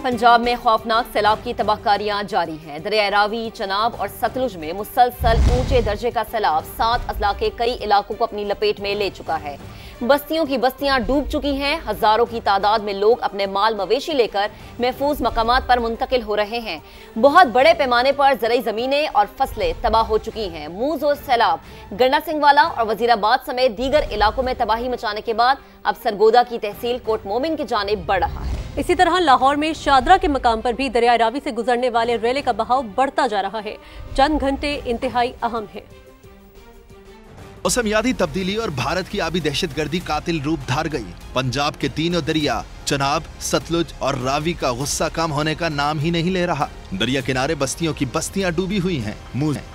पंजाब में खौफनाक सैलाब की तबाहकारियां जारी हैं। दरिया रावी, चनाब और सतलुज में मुसलसल ऊंचे दर्जे का सैलाब 7 अजला के कई इलाकों को अपनी लपेट में ले चुका है। बस्तियों की बस्तियां डूब चुकी हैं। हजारों की तादाद में लोग अपने माल मवेशी लेकर महफूज मकामात पर मुंतकिल हो रहे हैं। बहुत बड़े पैमाने पर ज़रई जमीनें और फसलें तबाह हो चुकी हैं। मूज और सैलाब गंडा सिंह वाला और वजीराबाद समेत दीगर इलाकों में तबाही मचाने के बाद अब सरगोदा की तहसील कोट मोमिन की जानिब बढ़ रहा है। इसी तरह लाहौर में शादरा के मकाम पर भी दरिया रावी से गुजरने वाले रेले का बहाव बढ़ता जा रहा है। चंद घंटे इंतहाई अहम है। मौसमियाती तब्दीली और भारत की आबी दहशतगर्दी कातिल रूप धार गई। पंजाब के तीनों दरिया चनाब, सतलुज और रावी का गुस्सा कम होने का नाम ही नहीं ले रहा। दरिया किनारे बस्तियों की बस्तियां डूबी हुई हैं।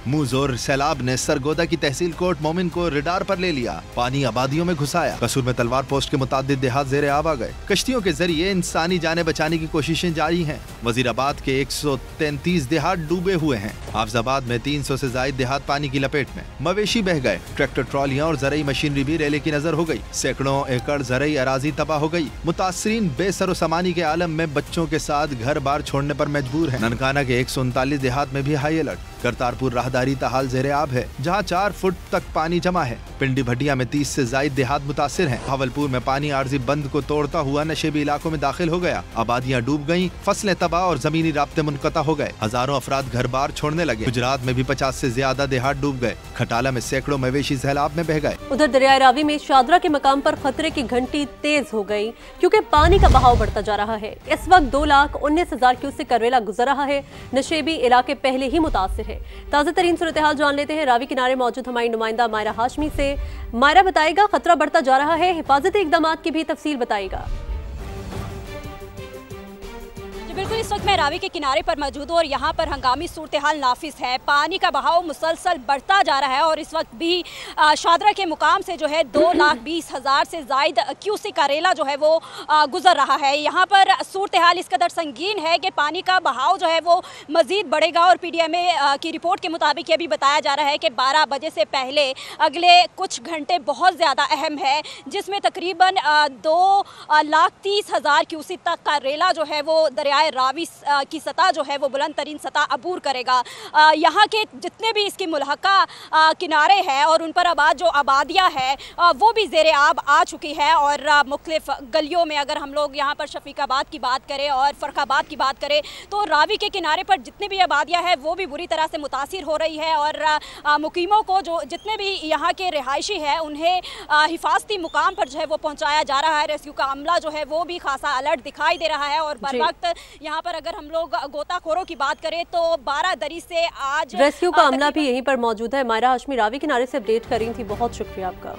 मूज और सैलाब ने सरगोदा की तहसील कोट मोमिन को रिडार पर ले लिया। पानी आबादियों में घुसाया। कसूर में तलवार पोस्ट के मुतादिद देहात ज़ेरे आब आ गए। कश्तियों के जरिए इंसानी जाने बचाने की कोशिशें जारी हैं। वजीराबाद के 133 देहात डूबे हुए हैं। हाफजाबाद में 300 से ज्यादा देहात पानी की लपेट में। मवेशी बह गए। ट्रैक्टर ट्रॉलियां और ज़रई मशीनरी भी रेले की नजर हो गई। सैकड़ों एकड़ ज़रई अराजी तबाह हो गई। मुतासरीन बेसरो सामानी के आलम में बच्चों के साथ घर बार छोड़ने पर मजबूर है। ननकाना के 139 देहात में भी हाई अलर्ट। करतारपुर राहदारी ताहाल ज़ेरे आब है, जहां 4 फुट तक पानी जमा है। पिंडी भटिया में 30 से ज्यादा देहात मुतासिर हैं। भावलपुर में पानी आर्जी बंद को तोड़ता हुआ नशेबी इलाकों में दाखिल हो गया। आबादियां डूब गयी, फसलें तबाह और जमीनी राब्ते मुनक़ता हो गए। हजारों अफराद घर बार छोड़ने लगे। गुजरात में भी 50 से ज्यादा देहात डूब गए। खटाला में सैकड़ों मवेशी सैलाब में बह गए। उधर दरिया रावी में शादरा के मकाम पर खतरे की घंटी तेज हो गई, क्योंकि पानी का बहाव बढ़ता जा रहा है। इस वक्त 2,19,000 क्यूसेक का रेला गुजर रहा है। नशेबी इलाके पहले ही मुतासिर है। ताज़ा तरीन सूरत हाल जान लेते हैं रावी किनारे मौजूद हमारी नुमाइंदा मायरा हाशमी से। मायरा बताएगा, खतरा बढ़ता जा रहा है, हिफाजती इकदाम की भी तफसील बताएगा। बिल्कुल, इस वक्त मैं रावी के किनारे पर मौजूद हूँ और यहाँ पर हंगामी सूरत हाल नाफिस है। पानी का बहाव मुसलसल बढ़ता जा रहा है और इस वक्त भी शादरा के मुकाम से जो है 2,20,000 से ज़ायद क्यूसेक का रेला जो है वो गुजर रहा है। यहाँ पर सूरत हाल इस कदर संगीन है कि पानी का बहाव जो है वो मज़ीद बढ़ेगा और PDMA की रिपोर्ट के मुताबिक ये भी बताया जा रहा है कि 12 बजे से पहले अगले कुछ घंटे बहुत ज़्यादा अहम है, जिसमें तकरीबन 2,30,000 क्यूसेक तक का रेला जो है वो दरियाए रावी की सतह जो है वो बुलंद तरीन सतह अबूर करेगा। यहाँ के जितने भी इसकी मुल्हका किनारे हैं और उन पर आबाद जो आबादियाँ हैं वो भी ज़ेरे आब आ चुकी है। और मुख्तलिफ गलियों में अगर हम लोग यहाँ पर शफीकाबाद की बात करें और फ़रखाबाद की बात करें तो रावी के किनारे पर जितनी भी आबादियाँ हैं वो भी बुरी तरह से मुतासिर हो रही है और मुकीमों को जो जितने भी यहाँ के रिहायशी हैं उन्हें हिफाजती मुकाम पर जो है वो पहुँचाया जा रहा है। रेस्क्यू का अमला जो है वो भी खासा अलर्ट दिखाई दे रहा है और बर वक्त यहाँ पर अगर हम लोग गोताखोरों की बात करें तो 12 दरी से आज रेस्क्यू का अमला भी यहीं पर मौजूद है। मायरा हाशमी रावी किनारे से अपडेट कर रही थी, बहुत शुक्रिया आपका।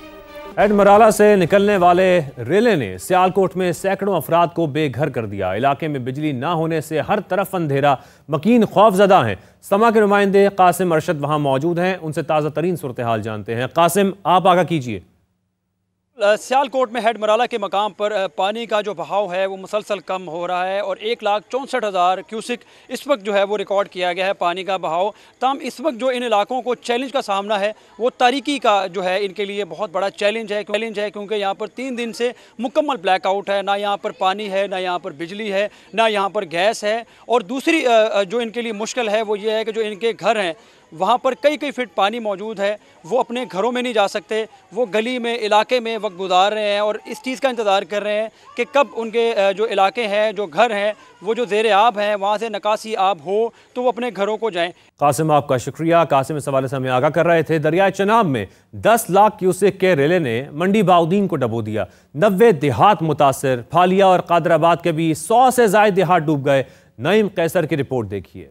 एडमराला से निकलने वाले रेले ने सियालकोट में सैकड़ों अफराद को बेघर कर दिया। इलाके में बिजली ना होने से हर तरफ अंधेरा, मकीन खौफजदा हैं। समा के नुमाइंदे कासिम अरशद वहां मौजूद हैं, उनसे ताज़ा तरीन सूरत हाल जानते हैं। कासिम, आप आगाह कीजिए। सियालकोट में हेडमराला के मकाम पर पानी का जो बहाव है वो मुसलसल कम हो रहा है और 1,64,000 क्यूसेक इस वक्त जो है वो रिकॉर्ड किया गया है पानी का बहाव। तमाम इस वक्त जो इन इलाकों को चैलेंज का सामना है वो तारीकी का जो है इनके लिए बहुत बड़ा चैलेंज है क्योंकि यहाँ पर 3 दिन से मुकम्मल ब्लैकआउट है। ना यहाँ पर पानी है, ना यहाँ पर बिजली है, ना यहाँ पर गैस है। और दूसरी जो इनके लिए मुश्किल है वो ये है कि जो इनके घर हैं वहाँ पर कई फीट पानी मौजूद है, वो अपने घरों में नहीं जा सकते। वो गली में, इलाके में वक्त गुजार रहे हैं और इस चीज़ का इंतज़ार कर रहे हैं कि कब उनके जो इलाके हैं, जो घर हैं, वो जो ज़ेरे आब हैं वहाँ से निकासी आब हो तो वो अपने घरों को जाएं। कासिम, आपका शुक्रिया। कासिम इस हवाले से हमें आगाह कर रहे थे। दरियाए चनाब में 10 लाख क्यूसेक के रेले ने मंडी बाउदीन को डबो दिया। 90 देहात मुतासर। फालिया और कादराबाद के भी 100 से ज़ायद देहात डूब गए। नईम कैसर की रिपोर्ट देखिए।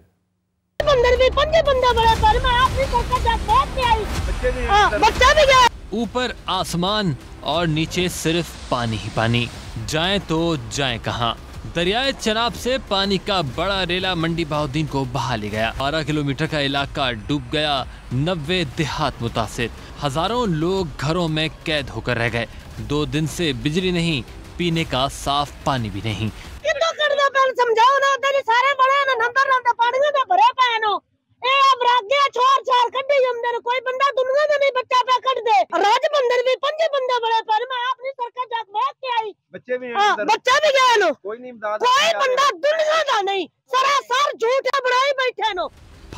ऊपर आसमान और नीचे सिर्फ पानी ही पानी। जाएं तो जाएं कहां। दरियाए चनाब से पानी का बड़ा रेला मंडी बाउद्दीन को बहा ले गया। 12 किलोमीटर का इलाका डूब गया। 90 देहात मुतासिर। हजारों लोग घरों में कैद होकर रह गए। 2 दिन से बिजली नहीं, पीने का साफ पानी भी नहीं। समझाओ ना, तेरे सारे बड़े ना नंबर ना पानी में भरे पाए नो। ए अब रात गया छोर कड्डी अंदर कोई बंदा दुनिया में नहीं बच्चा पे कट दे। राज बंदर भी 5 बंदे बड़े पर मैं अपनी सरकार जाके बैठ के आई। बच्चे भी हैं अंदर, बच्चा भी गया नो। कोई नहीं इमदाद, कोई बंदा दुनिया का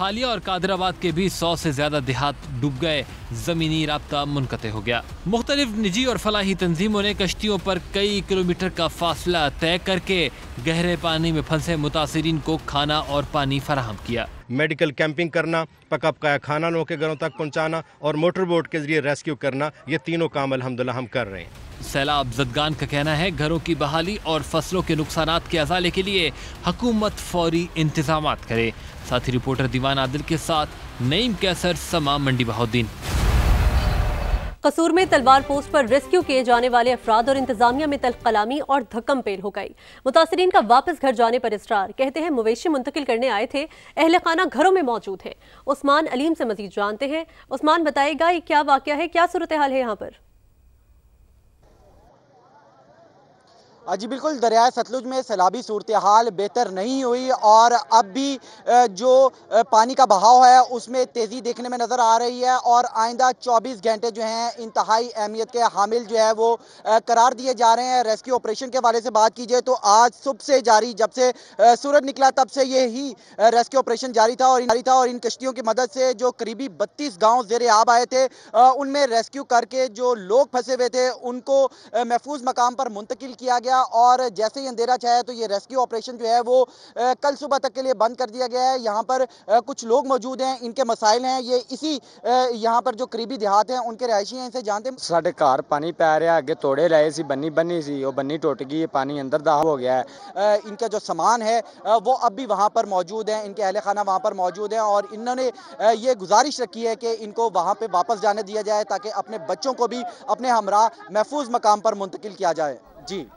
हालिया और कादराबाद के भी 100 से ज्यादा देहात डूब गए, जमीनी राब्ता मुनक़ते हो गया। मुख्तलिफ निजी और फलाही तंजीमों ने कश्तियों पर कई किलोमीटर का फासला तय करके गहरे पानी में फंसे मुतासिरीन को खाना और पानी फराहम किया। मेडिकल कैंपिंग करना, पका पकाया खाना लोगों के घरों तक पहुंचाना और मोटर बोट के जरिए रेस्क्यू करना, ये तीनों काम अल्हम्दुलिल्लाह हम कर रहे हैं। सैलाब जदगान का कहना है घरों की बहाली और फसलों के नुकसानात के अजाले के लिए हुकूमत फौरी इंतजामात करे। साथी रिपोर्टर दीवान आदिल के साथ नईम कैसर, समा, मंडी बहाउद्दीन। कसूर में तलवार पोस्ट पर रेस्क्यू किए जाने वाले अफराद और इंतजामिया में तलकलामी और धक्कम पेल हो गई। मुतासिरीन का वापस घर जाने पर इसरार, कहते हैं मवेशी मुंतकिल करने आए थे, अहले खाना घरों में मौजूद है। उस्मान अलीम से मजीद जानते हैं। उस्मान, बताएगा ये क्या वाकया है, क्या सूरत हाल है यहाँ पर? जी बिल्कुल, दरिया सतलुज में सैलाबी सूरत हाल बेहतर नहीं हुई और अब भी जो पानी का बहाव है उसमें तेज़ी देखने में नज़र आ रही है और आइंदा 24 घंटे जो हैं इंतहाई अहमियत के हामिल जो है वो करार दिए जा रहे हैं। रेस्क्यू ऑपरेशन के बारे से बात कीजिए तो आज सुबह से जारी, जब से सूरज निकला तब से ये ही रेस्क्यू ऑपरेशन जारी था और इन कश्तियों की मदद से जो करीबी 32 गाँव ज़ेरे आब आए थे उनमें रेस्क्यू करके जो लोग फंसे हुए थे उनको महफूज मकाम पर मुंतकिल किया गया और जैसे ही अंधेरा छाया तो ये रेस्क्यू ऑपरेशन जो है वो कल सुबह तक के लिए बंद कर दिया गया है। यहाँ पर कुछ लोग मौजूद हैं, इनके मसाइल हैं, ये इसी यहाँ पर जो करीबी देहात हैं उनके रहायशी हैं, इनसे जानते हैं। साढ़े घर पानी पै रहा है, अगे तोड़े लाए सी, बन्नी सी, वो बन्नी टुट गई, पानी अंदर दाखिल हो गया है। इनका जो सामान है वो अब भी वहाँ पर मौजूद है, इनके अहले खाना वहाँ पर मौजूद हैं और इन्होंने ये गुजारिश रखी है कि इनको वहाँ पर वापस जाने दिया जाए ताकि अपने बच्चों को भी अपने हमरा महफूज मकाम पर मुंतकिल किया जाए। जी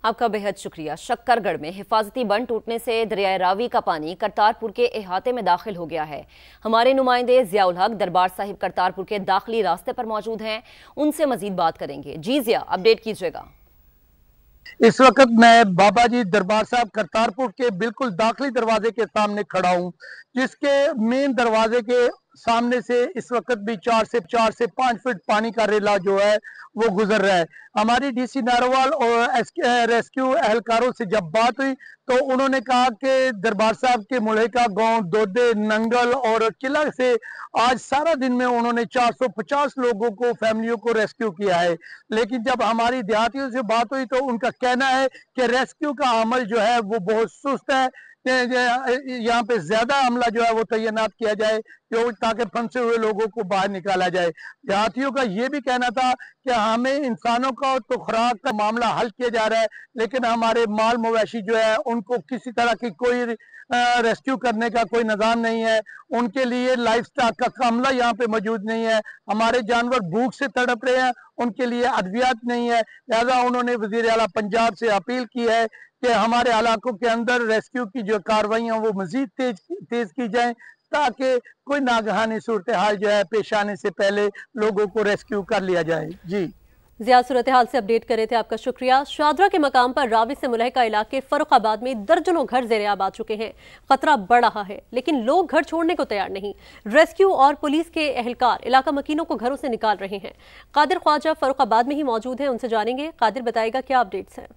आपका बेहद शुक्रिया। शक्करगढ़ में हिफाजती बंद टूटने से दरिया रावी का पानी करतारपुर के अहाते में दाखिल हो गया है। हमारे नुमाइंदे जियाउल हक दरबार साहिब करतारपुर के दाखिली रास्ते पर मौजूद हैं, उनसे मजीद बात करेंगे। जी जिया, अपडेट कीजिएगा। इस वक्त मैं बाबा जी दरबार साहब करतारपुर के बिल्कुल दाखिली दरवाजे के सामने खड़ा हूँ, जिसके मेन दरवाजे के सामने से इस वक्त भी 4 से 5 फीट पानी का रेला जो है वो गुजर रहा है। हमारी डीसी नारोवाल और रेस्क्यू एहलकारों से जब बात हुई तो उन्होंने कहा कि दरबार साहब के मुल्हिका गांव, दोदे, नंगल और किला से आज सारा दिन में उन्होंने 450 लोगों को, फैमिलियों को रेस्क्यू किया है। लेकिन जब हमारी देहातियों से बात हुई तो उनका कहना है कि रेस्क्यू का अमल जो है वो बहुत सुस्त है, यहाँ पे ज्यादा अमला जो है वो तैनात किया जाए ताकि फंसे हुए लोगों को बाहर निकाला जाए। देहातियों का ये भी कहना था कि हमें इंसानों का तो खुराक का मामला हल किया जा रहा है, लेकिन हमारे माल मवेशी जो है उनको किसी तरह की कोई रेस्क्यू करने का कोई निज़ाम नहीं है। उनके लिए लाइफ स्टॉक का अमला यहाँ पे मौजूद नहीं है। हमारे जानवर भूख से तड़प रहे हैं, उनके लिए अद्वियात नहीं है। लिहाजा उन्होंने वज़ीर आला पंजाब से अपील की है कि हमारे इलाकों के अंदर रेस्क्यू की जो कार्रवाइयाँ वो मजीद तेज की जाएं ताकि कोई नागहानी सूरत हाल जो है पेश आने से पहले लोगों को रेस्क्यू कर लिया जाए। जी जिया, सूरत हाल से अपडेट कर रहे थे, आपका शुक्रिया। शादरा के मकाम पर रावी से मुल्हिका इलाके फर्रुखाबाद में दर्जनों घर ज़ेरे-आब आ चुके हैं। खतरा बढ़ रहा है लेकिन लोग घर छोड़ने को तैयार नहीं। रेस्क्यू और पुलिस के एहलकार इलाका मकीनों को घरों से निकाल रहे हैं। कादिर ख्वाजा फर्रुखाबाद में ही मौजूद हैं, उनसे जानेंगे। कादिर, बताएगा क्या अपडेट्स हैं?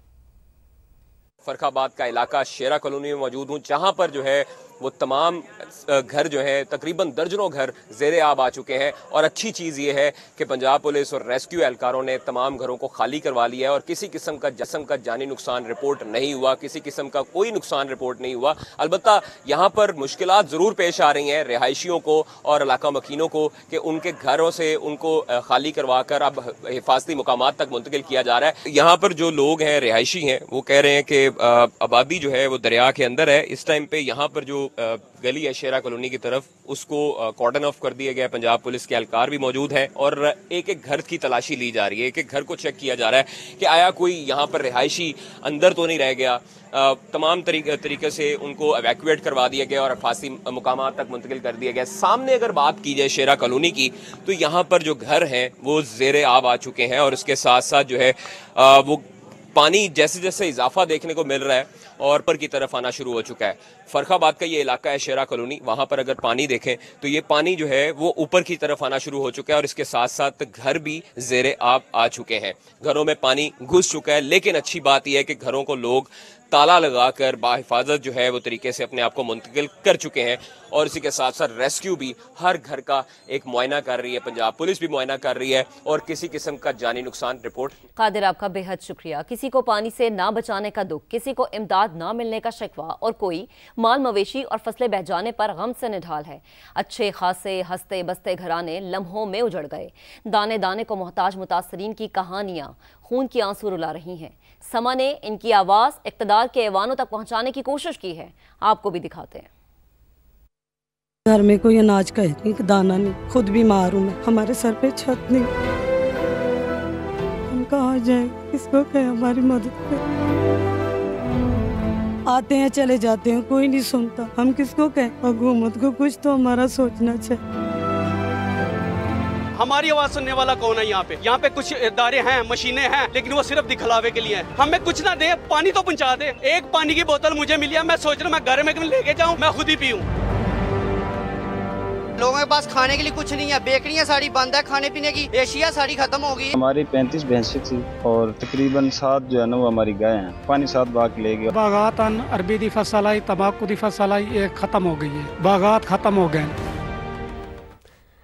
फर्रुखाबाद का इलाका शेरा कॉलोनी में मौजूद हूँ, जहाँ पर जो है वो तमाम घर जो है तकरीबन दर्जनों घर ज़ेरे आब आ चुके हैं। और अच्छी चीज़ ये है कि पंजाब पुलिस और रेस्क्यू एहलकारों ने तमाम घरों को खाली करवा लिया है और किसी किस्म का जानी नुकसान रिपोर्ट नहीं हुआ, किसी किस्म का कोई नुकसान रिपोर्ट नहीं हुआ। अलबत्ता यहाँ पर मुश्किलात ज़रूर पेश आ रही हैं रिहायशियों को और इलाका मकीनों को कि उनके घरों से उनको खाली करवा कर अब हिफाजती मुकामात तक मुंतकिल किया जा रहा है। यहाँ पर जो लोग हैं, रिहायशी हैं, वो कह रहे हैं कि आबादी जो है वो दरिया के अंदर है। इस टाइम पे यहाँ पर जो गली है शेरा कॉलोनी की तरफ, उसको कॉर्डन ऑफ कर दिया गया। पंजाब पुलिस के एहलकार भी मौजूद है और एक एक घर की तलाशी ली जा रही है, एक एक घर को चेक किया जा रहा है कि आया कोई यहाँ पर रिहायशी अंदर तो नहीं रह गया। तमाम तरीके से उनको एवैक्यूएट करवा दिया गया और हिफाजती मुकामात तक मुंतकिल कर दिया गया। सामने अगर बात की जाए शेरा कॉलोनी की तो यहाँ पर जो घर हैं वो ज़ेरे आब आ चुके हैं और उसके साथ साथ जो है वो पानी जैसे जैसे इजाफा देखने को मिल रहा है और ऊपर की तरफ आना शुरू हो चुका है। फर्रुखाबाद का ये इलाका है शेरा कॉलोनी, वहाँ पर अगर पानी देखें तो ये पानी जो है वो ऊपर की तरफ आना शुरू हो चुका है और इसके साथ साथ घर भी ज़ेरे आब आ चुके हैं। घरों में पानी घुस चुका है, लेकिन अच्छी बात यह है कि घरों को लोग ताला लगाकर बाहिफाजत जो है वो तरीके से अपने आप को मुंतकिल कर चुके हैं। और इसी के साथ साथ रेस्क्यू भी हर घर का एक मुआयना कर रही है, पंजाब पुलिस भी मुआयना कर रही है और किसी किस्म का जानी नुकसान रिपोर्ट। कादिर, आपका बेहद शुक्रिया। किसी को पानी से ना बचाने का दुख, किसी को इमदाद ना मिलने का शिकवा और कोई माल मवेशी और फसलें बह जाने पर गम से निढाल है। अच्छे खासे हंसते बसते घराने लम्हों में उजड़ गए। दाने दाने को मोहताज मुतासरीन की कहानियां खून की आंसू रुला रही हैं। समा ने इनकी आवाज इक़्तिदार के ऐवानों तक पहुंचाने की कोशिश की है, आपको भी दिखाते हैं। घर में कोई अनाज का एक दाना नहीं, खुद बीमार हूँ मैं, हमारे सर पे छत नहीं, हम कहाँ जाए, किसको कहें हमारी मदद करें। आते हैं चले जाते हैं, कोई नहीं सुनता, हम किसको कहें। हुकूमत को कुछ तो हमारा सोचना चाहिए। हमारी आवाज सुनने वाला कौन है यहाँ पे? यहाँ पे कुछ इदारे हैं, मशीनें हैं, लेकिन वो सिर्फ दिखलावे के लिए हैं। हमें कुछ ना दे, पानी तो पहुँचा दे। एक पानी की बोतल मुझे मिली है, मैं सोच रहा हूँ मैं घर में लेके जाऊँ, मैं खुद ही पीऊँ। लोगों के पास खाने के लिए कुछ नहीं है, बेकरियां सारी बंद है, खाने पीने की एशिया सारी खत्म हो गई। हमारी 35 भैंसें थी और तकरीबन 7 जो है ना वो हमारी गाय हैं। पानी 7 बाग ले गया। बागात अरबी दी फसल आई, तंबाकू दी फसल आई, ये खत्म हो गई है, बागात खत्म हो गए।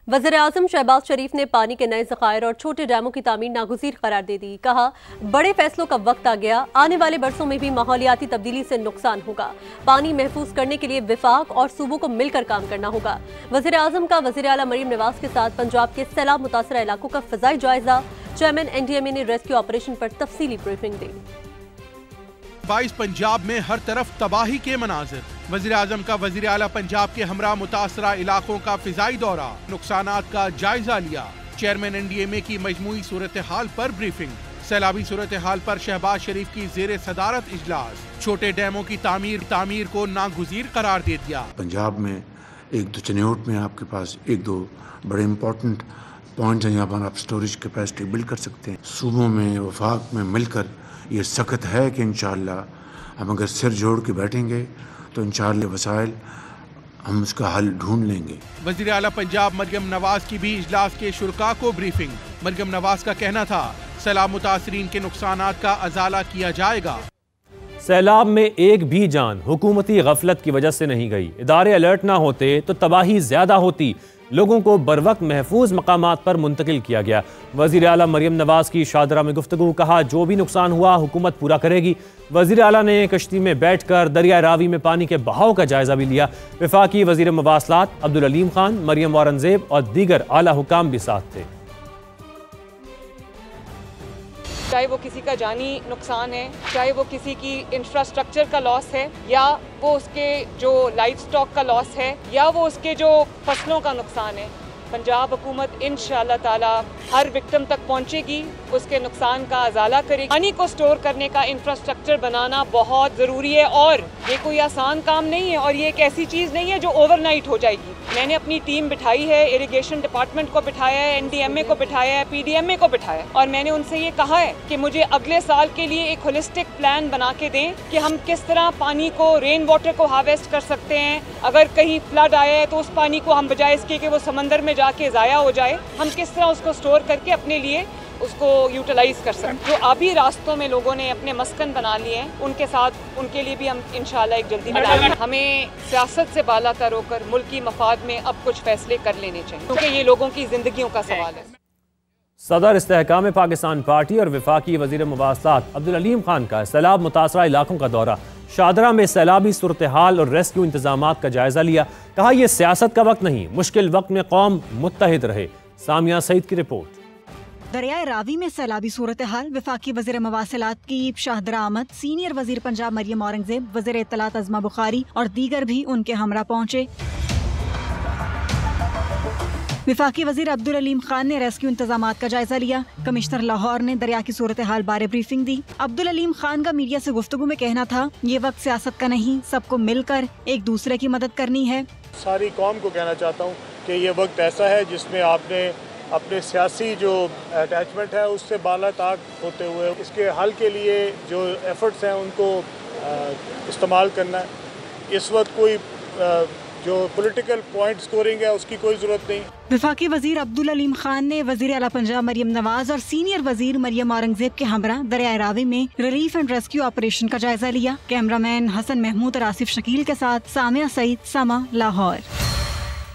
वज़ीर-ए-आज़म शहबाज शरीफ ने पानी के नए ज़खायर और छोटे डैमों की तामीर नागुज़ीर करार दे दी। कहा, बड़े फैसलों का वक्त आ गया, आने वाले बरसों में भी माहौलियाती तब्दीली से नुकसान होगा। पानी महफूज करने के लिए विफाक और सूबों को मिलकर काम करना होगा। वज़ीर-ए-आज़म का वज़ीर आला मरियम नवाज के साथ पंजाब के सैलाब मुतासरा इलाकों का फ़ज़ाई जायजा। चेयरमैन NDMA ने रेस्क्यू ऑपरेशन पर तफसीली ब्रीफिंग दी। 22 पंजाब में हर तरफ तबाही के मनाजिर। वज़ीर आज़म का वज़ीर आला पंजाब के हमरा मुतासरा इलाकों का फिजाई दौरा, नुकसानात का जायजा लिया। चेयरमैन NDMA की मजमूई सूरत हाल पर ब्रीफिंग। सैलाबी सूरत हाल पर शहबाज शरीफ की जेरे सदारत इजलास। छोटे डैमों की तामीर को नागुज़ीर करार दे दिया। पंजाब में एक दो चनेट में आपके पास एक दो बड़े इम्पोर्टेंट पॉइंट्स हैं, यहाँ पर आप स्टोरेज कैपेसिटी बिल्ड कर सकते हैं। सूबों में वफाक में मिलकर ये सख्त है कि इंशाअल्लाह हम अगर सिर जोड़ के बैठेंगे तो इंशाअल्लाह वसाइल हम उसका हल ढूंढ लेंगे। वज़ीर आला पंजाब मरियम नवाज की भी इजलास के शुरका को ब्रीफिंग। मरियम नवाज का कहना था, सैलाब मुतासरीन के नुकसानात का अजाला किया जाएगा। सैलाब में एक भी जान हुकूमती गफलत की वजह से नहीं गई। इदारे अलर्ट ना होते तो तबाही ज्यादा होती। लोगों को बरवक्त महफूज मकामात पर मुंतकिल किया गया। वज़ीर आला मरियम नवाज की शादरा में गुफ्तगू। कहा, जो भी नुकसान हुआ हुकूमत पूरा करेगी। वज़ीर आला ने कश्ती में बैठकर दरिया रावी में पानी के बहाव का जायजा भी लिया। वफाकी वज़ीर मवासलात अब्दुल अलीम खान, मरियम औरंगजेब और दीगर आला हुकाम भी साथ थे। चाहे वो किसी का जानी नुकसान है, चाहे वो किसी की इंफ्रास्ट्रक्चर का लॉस है, या वो उसके जो लाइफ स्टॉक का लॉस है, या वो उसके जो फसलों का नुकसान है, पंजाब हुकूमत इंशाअल्लाह ताला हर विक्टिम तक पहुंचेगी, उसके नुकसान का अजाला करेगी। पानी को स्टोर करने का इंफ्रास्ट्रक्चर बनाना बहुत ज़रूरी है और ये कोई आसान काम नहीं है और ये एक ऐसी चीज़ नहीं है जो ओवरनाइट हो जाएगी। मैंने अपनी टीम बिठाई है, इरिगेशन डिपार्टमेंट को बिठाया है, NDMA को बिठाया है, PDMA को बिठाया है और मैंने उनसे ये कहा है कि मुझे अगले साल के लिए एक होलिस्टिक प्लान बना के दें कि हम किस तरह पानी को, रेन वाटर को हार्वेस्ट कर सकते हैं। अगर कहीं फ्लड आया है तो उस पानी को हम बजाय इसके कि वो समंदर में जाके ज़ाया हो जाए, हम किस तरह उसको स्टोर करके अपने लिए उसको यूटिलाइज कर सकते। जो अभी रास्तों में लोगों ने अपने मस्कन बना लिए हैं, उनके साथ उनके लिए भी हम इंशाल्लाह एक जल्दी बनाएंगे। हमें सियासत से बालातर होकर मुल्की मफाद में अब कुछ फैसले कर लेने चाहिए क्योंकि ये लोगों की जिंदगियों का सवाल है। सदर इस्तेहकाम पाकिस्तान पार्टी और वफाकी वज़ीर मवासलात अब्दुल अलीम खान का सैलाब मुतासरा इलाकों का दौरा। शादरा में सैलाबी सूरत हाल और रेस्क्यू इंतजामात का जायजा लिया। कहा, यह सियासत का वक्त नहीं, मुश्किल वक्त में कौम मुत्तहिद रहे। सामिया सईद की रिपोर्ट। दरियाए रावी में सैलाबी सूरत हाल। वफाकी वज़ीर मवासिलात की शाहदरा अहमद, सीनियर वज़ीर पंजाब मरियम औरंगजेब, वज़ीर इत्तलात अज़मा बुखारी और दीगर भी उनके हमरा पहुँचे। वफाकी वज़ीर अब्दुल अलीम खान ने रेस्क्यू इंतजामात का जायजा लिया। कमिश्नर लाहौर ने दरिया की सूरत हाल बारे ब्रीफिंग दी। अब्दुल अलीम खान का मीडिया से गुफ्तगू में कहना था, ये वक्त सियासत का नहीं, सबको मिलकर एक दूसरे की मदद करनी है। सारी कौम को कहना चाहता हूँ कि ये वक्त ऐसा है जिसमें आपने अपने सियासी जो अटैचमेंट है उससे बालाताक होते हुए इसके हल के लिए जो एफर्ट्स हैं उनको इस्तेमाल करना है। इस वक्त कोई जो पॉलिटिकल पॉइंट स्कोरिंग है उसकी कोई ज़रूरत नहीं। वफाकी वजीर अब्दुल अलीम खान ने वजीर आला पंजाब मरियम नवाज और सीनियर वजीर मरियम औरंगजेब के हमरा दरिया रावी में रिलीफ एंड रेस्क्यू ऑपरेशन का जायजा लिया। कैमरामैन हसन महमूद और आसिफ शकील के साथ सामिया सईद, समा, लाहौर।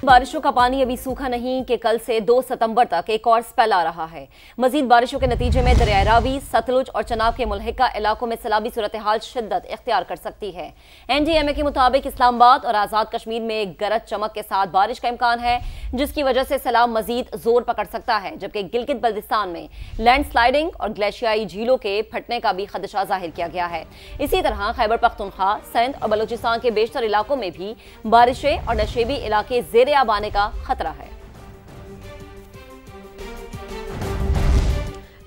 बारिशों का पानी अभी सूखा नहीं कि कल से 2 सितंबर तक एक और स्पेल आ रहा है। मजीद बारिशों के नतीजे में दरिया रावी, सतलुज और चनाब के मुल्हिका इलाकों में सैलाबी सूरत हाल शिद्दत इख्तियार कर सकती है। NDMA के मुताबिक इस्लामाबाद और आज़ाद कश्मीर में गरज चमक के साथ बारिश का इम्कान है, जिसकी वजह से सैलाब मजीद जोर पकड़ सकता है, जबकि गिलगित बल्तिस्तान में लैंडस्लाइडिंग और ग्लेशियाई झीलों के फटने का भी खदशा जाहिर किया गया है। इसी तरह खैबर पख्तूनख्वा, सिंध और बलूचिस्तान के बेशतर इलाकों में भी बारिशें और नशेबी इलाके ज़ेरे आब आने का खतरा है।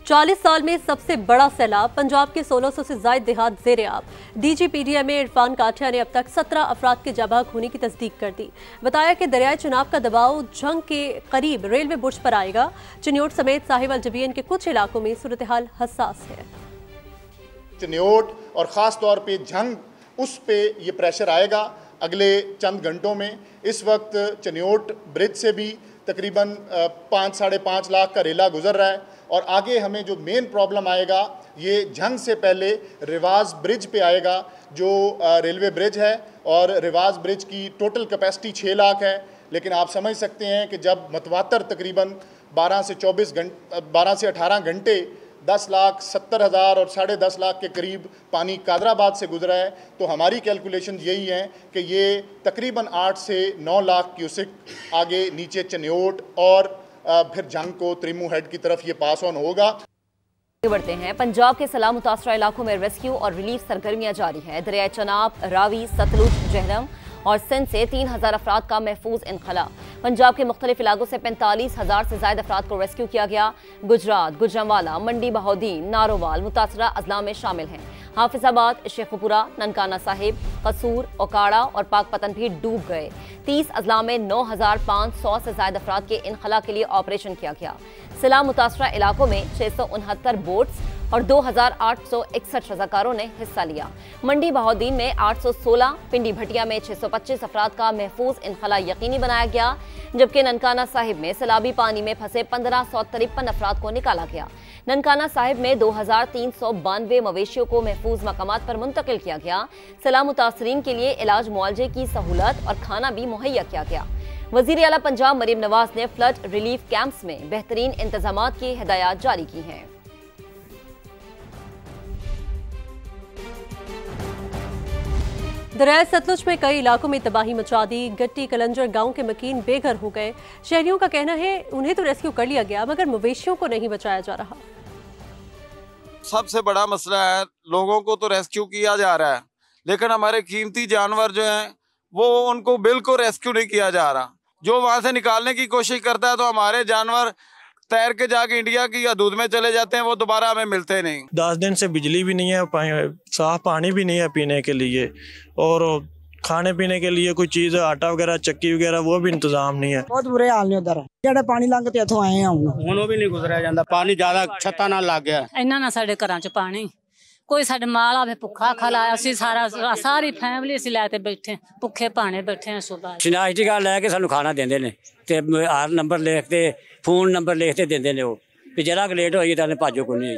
40 साल में सबसे बड़ा सैलाब, पंजाब के 1600 से ज्यादा देहात ज़ेरे आब। DGPDA में इरफान काठिया ने अब तक 17 अफराद के जाबाक होने की तस्दीक कर दी। बताया कि दरियाए चनाब का दबाव झंग के करीब रेलवे बुर्ज पर आएगा। चिन्योट समेत साहिवाल जबीन के कुछ इलाकों में सूरत हाल हसास है। चिन्योट और ख़ास तौर पर झंग, उस पे ये प्रेशर आएगा अगले चंद घंटों में। इस वक्त चिन्योट ब्रिज से भी तकरीबन 5-5.5 लाख का रेला गुजर रहा है और आगे हमें जो मेन प्रॉब्लम आएगा ये झंग से पहले रिवाज ब्रिज पे आएगा, जो रेलवे ब्रिज है। और रिवाज ब्रिज की टोटल कैपेसिटी 6 लाख है, लेकिन आप समझ सकते हैं कि जब मतवातर तकरीबन 12 से 18 घंटे 10,70,000 और 10.5 लाख के करीब पानी कादराबाद से गुजरा है, तो हमारी कैलकुलेशन यही है कि ये तकरीबन 8 से 9 लाख क्यूसिक आगे नीचे चिन्योट और फिर झंग को त्रिमू हेड की तरफ ये पास ऑन होगा। बढ़ते हैं, पंजाब के सैलाब मुतासरा इलाकों में रेस्क्यू और रिलीफ सरगर्मियां जारी है। दरिया चनाब, रावी, सतलुज, जहलम और सिंध से 3000 अफराद का महफूज इनखला। पंजाब के मुख्तलिफ इलाकों से 45,000 से ज्यादा अफराद को रेस्क्यू किया गया। गुजरात, गुजरांवाला, मंडी बहाउद्दीन, नारोवाल मुतासरा अजला में शामिल हैं। हाफिजाबाद, शेखुपुरा, ननकाना साहिब, कसूर, ओकाड़ा और पाकपतन भी डूब गए। 30 अजला में 9,500 से ज्यादा अफराद के इनखला के लिए ऑपरेशन किया गया। सैलाब मुतासरा इलाकों में 669 बोट्स और 2,861 रजाकारों ने हिस्सा लिया। मंडी बहाउद्दीन में 816, पिंडी भटिया में 625 अफराद का महफूज इनखला यकीनी बनाया गया, जबकि ननकाना साहिब में सैलाबी पानी में फंसे 1553 अफराद को निकाला गया। ननकाना साहिब में 2,392 मवेशियों को महफूज मकामात पर मुंतकिल किया गया। सैलाब मुतासरीन के लिए इलाज मुआवजे की सहूलत और खाना भी मुहैया किया गया। वजीर आला पंजाब मरियम नवाज ने फ्लड रिलीफ कैंप्स में बेहतरीन इंतजामात की हिदायत जारी की हैं। दरिया सतलुज में कई इलाकों में तबाही मचा दी। गट्टी कलंजर गांव के मकीन बेघर हो गए। शहरियों का कहना है उन्हें तो रेस्क्यू कर लिया गया, मगर मवेशियों को नहीं बचाया जा रहा। सबसे बड़ा मसला है, लोगों को तो रेस्क्यू किया जा रहा है, लेकिन हमारे कीमती जानवर जो हैं वो उनको बिल्कुल रेस्क्यू नहीं किया जा रहा। जो वहाँ से निकालने की कोशिश करता है तो हमारे जानवर तैर के जाके इंडिया की हदूद में चले जाते हैं, वो दोबारा हमें मिलते नहीं। 10 दिन से बिजली भी नहीं है, साफ पानी भी नहीं है पीने के लिए, और खाने पीने के लिए कोई चीज, आटा वगैरह, चक्की वगैरह, वो भी इंतजाम नहीं है। बहुत बुरे हाल ने उधर जेड़ा पानी लंघ के इथों आए हैं ਹੁਣ ਵੀ ਨਹੀਂ ਗੁਜ਼ਰਿਆ ਜਾਂਦਾ। ਪਾਣੀ ਜ਼ਿਆਦਾ ਛੱਤਾਂ ਨਾਲ ਲੱਗ ਗਿਆ। ਇੰਨਾ ਨਾ ਸਾਡੇ ਘਰਾਂ 'ਚ ਪਾਣੀ, ਕੋਈ ਸਾਡੇ ਮਾਲ ਆਵੇ ਭੁੱਖਾ ਖਲਾ, ਅਸੀਂ ਸਾਰੀ ਫੈਮਿਲੀ ਅਸੀਂ ਲੈ ਕੇ ਬੈਠੇ ਭੁੱਖੇ ਭਾਣੇ ਬੈਠੇ ਆ। ਸੁਬਾ ਸ਼ਨਾਖਤ ਦੀ ਗੱਲ ਲੈ ਕੇ ਸਾਨੂੰ ਖਾਣਾ ਦਿੰਦੇ ਨੇ ਤੇ ਆਰ ਨੰਬਰ ਲਿਖ ਤੇ ਫੋਨ ਨੰਬਰ ਲਿਖ ਤੇ ਦਿੰਦੇ ਨੇ, ਉਹ ਵੀ ਜਰਾ ਲੇਟ ਹੋਈ ਤਾਂ ਭਾਜੋ ਕੋਈ ਨਹੀਂ।